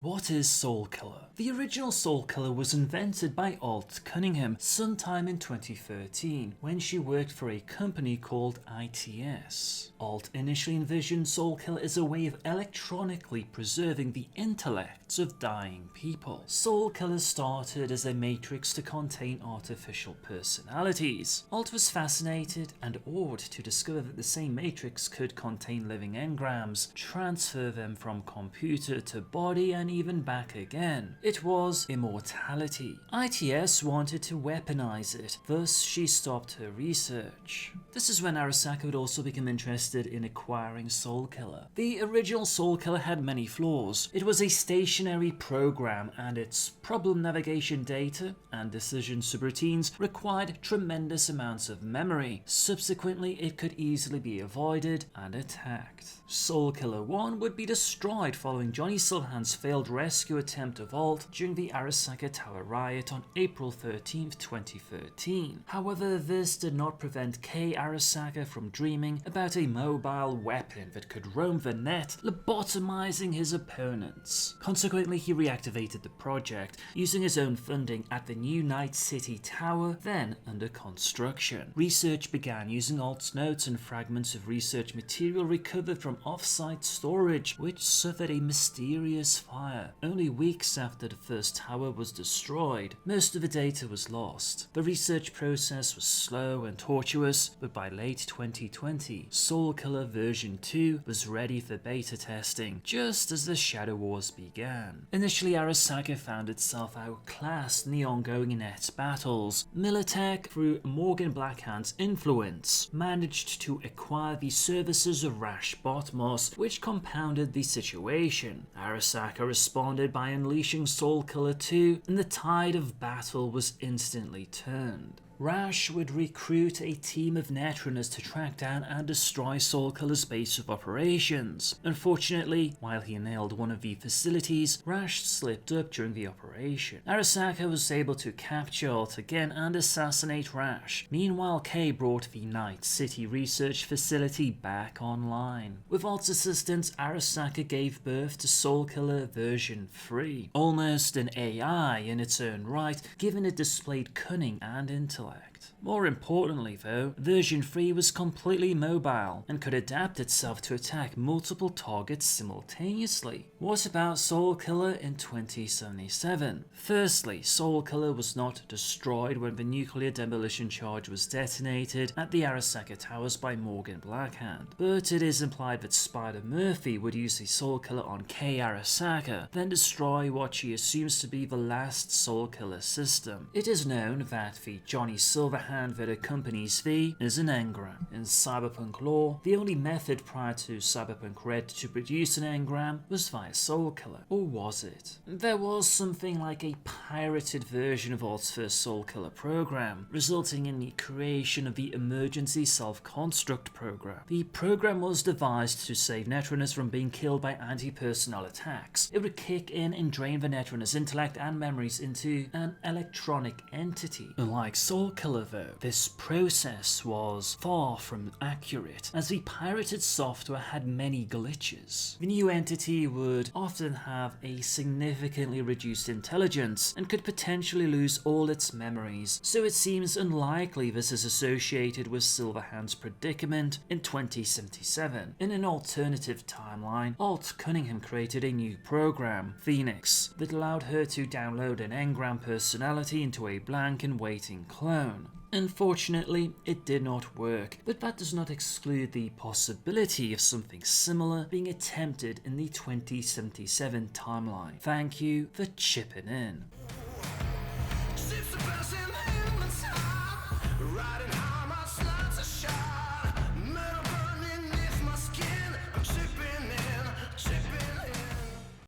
What is Soulkiller? The original Soulkiller was invented by Alt Cunningham sometime in 2013 when she worked for a company called ITS. Alt initially envisioned Soulkiller as a way of electronically preserving the intellects of dying people. Soulkiller started as a matrix to contain artificial personalities. Alt was fascinated and awed to discover that the same matrix could contain living engrams, transfer them from computer to body and even back again. It was immortality. ITS wanted to weaponize it, thus she stopped her research. This is when Arasaka would also become interested in acquiring Soulkiller. The original Soulkiller had many flaws. It was a stationary program and its problem navigation data and decision subroutines required tremendous amounts of memory. Subsequently, it could easily be avoided and attacked. Soulkiller 1 would be destroyed following Johnny Silverhand's failed rescue attempt of Alt during the Arasaka Tower riot on April 13, 2013. However, this did not prevent Kei Arasaka from dreaming about a mobile weapon that could roam the net, lobotomizing his opponents. Consequently, he reactivated the project, using his own funding at the new Night City Tower, then under construction. Research began using Alt's notes and fragments of research material recovered from off-site storage, which suffered a mysterious fire only weeks after the first tower was destroyed. Most of the data was lost. The research process was slow and tortuous, but by late 2020, Soulkiller version 2 was ready for beta testing, just as the Shadow Wars began. Initially, Arasaka found itself outclassed in the ongoing net battles. Militech, through Morgan Blackhand's influence, managed to acquire the services of Rash Botmos, which compounded the situation. Arasaka responded by unleashing Soulkiller 2, and the tide of battle was instantly turned. Rash would recruit a team of Edgerunners to track down and destroy Soulkiller's base of operations. Unfortunately, while he nailed one of the facilities, Rash slipped up during the operation. Arasaka was able to capture Alt again and assassinate Rash. Meanwhile, Kei brought the Night City research facility back online. With Alt's assistance, Arasaka gave birth to Soulkiller version 3. Almost an AI in its own right, given it displayed cunning and intellect. More importantly though, version 3 was completely mobile and could adapt itself to attack multiple targets simultaneously. What about Soulkiller in 2077? Firstly, Soulkiller was not destroyed when the nuclear demolition charge was detonated at the Arasaka Towers by Morgan Blackhand, but it is implied that Spider Murphy would use the Soulkiller on Kei Arasaka, then destroy what she assumes to be the last Soulkiller system. It is known that the Johnny Silverhand that accompanies V is an engram. In Cyberpunk lore, the only method prior to Cyberpunk Red to produce an engram was via Soulkiller. Or was it? There was something like a pirated version of Alt's first Soulkiller program, resulting in the creation of the Emergency Self-Construct program. The program was devised to save Edgerunners from being killed by anti-personnel attacks. It would kick in and drain the Edgerunners' intellect and memories into an electronic entity. Unlike Soulkiller though, this process was far from accurate, as the pirated software had many glitches. The new entity would often have a significantly reduced intelligence and could potentially lose all its memories, so it seems unlikely this is associated with Silverhand's predicament in 2077. In an alternative timeline, Alt Cunningham created a new program, Phoenix, that allowed her to download an engram personality into a blank and waiting clone. Unfortunately, it did not work, but that does not exclude the possibility of something similar being attempted in the 2077 timeline. Thank you for chipping in.